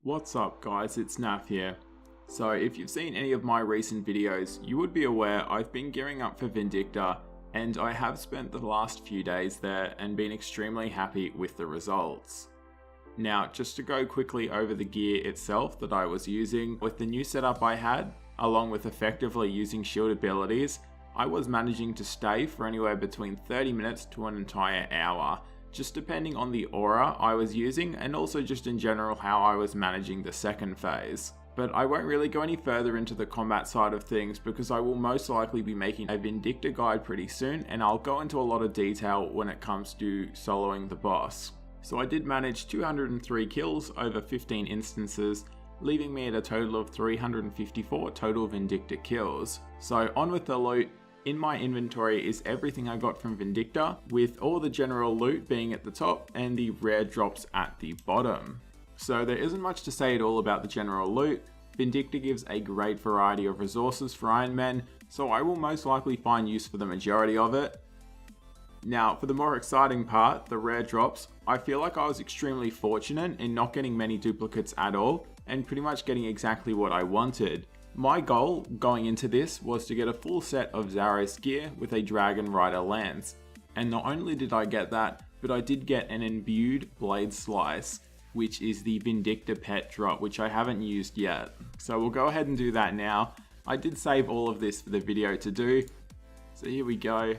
What's up guys, it's Naf here. So if you've seen any of my recent videos, you would be aware I've been gearing up for Vindicta, and I have spent the last few days there and been extremely happy with the results. Now, just to go quickly over the gear itself that I was using, with the new setup I had, along with effectively using shield abilities, I was managing to stay for anywhere between 30 minutes to an entire hour, just depending on the aura I was using and also just in general how I was managing the second phase. But I won't really go any further into the combat side of things because I will most likely be making a Vindicta guide pretty soon, and I'll go into a lot of detail when it comes to soloing the boss. So I did manage 203 kills over 15 instances, leaving me at a total of 354 total Vindicta kills. So on with the loot. In my inventory is everything I got from Vindicta, with all the general loot being at the top and the rare drops at the bottom. So there isn't much to say at all about the general loot. Vindicta gives a great variety of resources for Ironman, so I will most likely find use for the majority of it. Now, for the more exciting part, the rare drops, I feel like I was extremely fortunate in not getting many duplicates at all, and pretty much getting exactly what I wanted. My goal going into this was to get a full set of Zaros gear with a Dragon Rider lance, and not only did I get that, but I did get an imbued blade slice, which is the Vindicta pet drop, which I haven't used yet. So we'll go ahead and do that now. I did save all of this for the video to do, so here we go.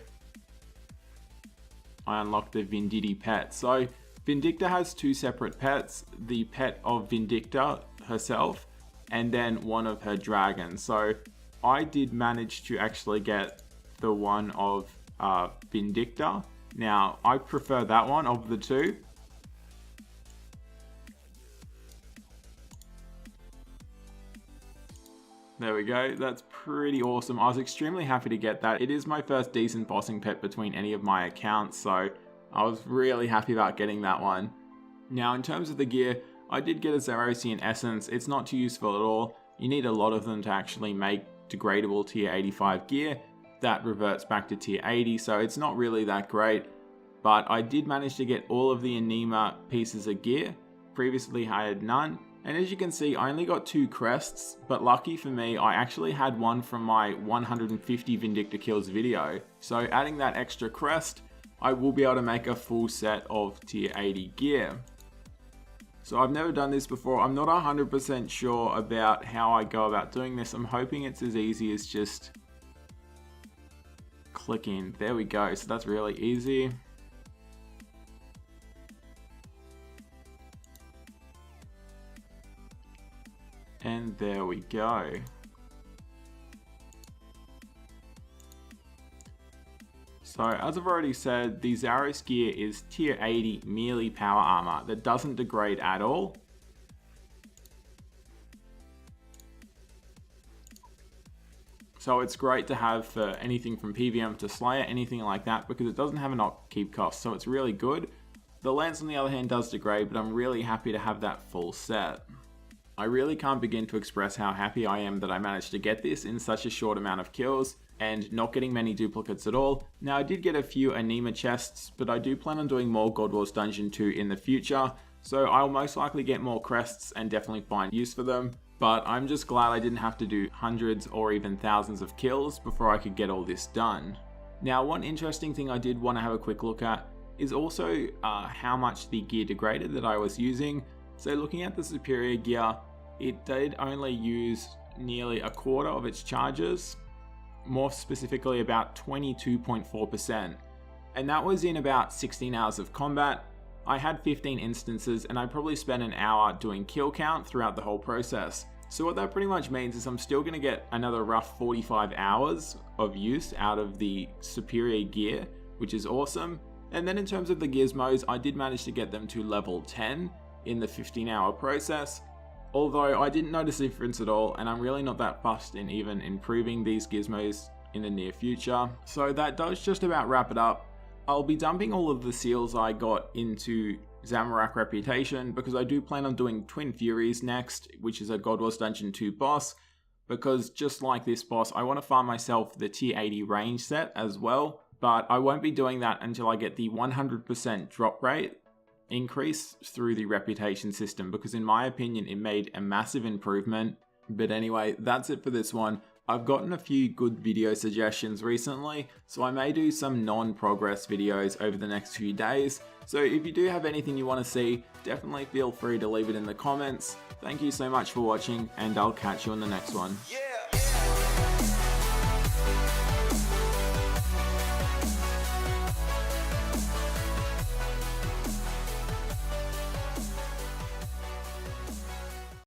I unlocked the Vindicta pet. So Vindicta has two separate pets, the pet of Vindicta herself, and then one of her dragons. So I did manage to actually get the one of Vindicta. Now, I prefer that one of the two. There we go, that's pretty awesome. I was extremely happy to get that. It is my first decent bossing pet between any of my accounts, so I was really happy about getting that one. Now, in terms of the gear, I did get a Zarosian Essence. It's not too useful at all. You need a lot of them to actually make degradable tier 85 gear. That reverts back to tier 80, so it's not really that great. But I did manage to get all of the Anima pieces of gear. Previously I had none. And as you can see, I only got 2 crests, but lucky for me, I actually had one from my 150 Vindicta kills video. So adding that extra crest, I will be able to make a full set of tier 80 gear. So I've never done this before. I'm not 100% sure about how I go about doing this. I'm hoping it's as easy as just clicking. There we go. So that's really easy. And there we go. So as I've already said, the Zaros gear is tier 80 melee power armor that doesn't degrade at all. So it's great to have for anything from PVM to Slayer, anything like that, because it doesn't have an upkeep cost, so it's really good. The lance on the other hand does degrade, but I'm really happy to have that full set. I really can't begin to express how happy I am that I managed to get this in such a short amount of kills, and not getting many duplicates at all. Now, I did get a few Anima chests, but I do plan on doing more God Wars Dungeon 2 in the future, so I'll most likely get more crests and definitely find use for them. But I'm just glad I didn't have to do hundreds or even thousands of kills before I could get all this done. Now, one interesting thing I did want to have a quick look at is also how much the gear degraded that I was using. So looking at the superior gear, it did only use nearly a quarter of its charges, more specifically about 22.4%. And that was in about 16 hours of combat. I had 15 instances and I probably spent an hour doing kill count throughout the whole process. So what that pretty much means is I'm still going to get another rough 45 hours of use out of the superior gear, which is awesome. And then in terms of the gizmos, I did manage to get them to level 10 in the 15-hour process. Although I didn't notice a difference at all, and I'm really not that fussed in even improving these gizmos in the near future. So that does just about wrap it up. I'll be dumping all of the seals I got into Zamorak Reputation because I do plan on doing Twin Furies next, which is a God Wars Dungeon 2 boss, because just like this boss, I want to farm myself the tier 80 range set as well, but I won't be doing that until I get the 100% drop rate increase through the reputation system, because in my opinion it made a massive improvement. But anyway, that's it for this one. I've gotten a few good video suggestions recently, so I may do some non-progress videos over the next few days. So if you do have anything you want to see, definitely feel free to leave it in the comments. Thank you so much for watching, and I'll catch you in the next one. Yeah.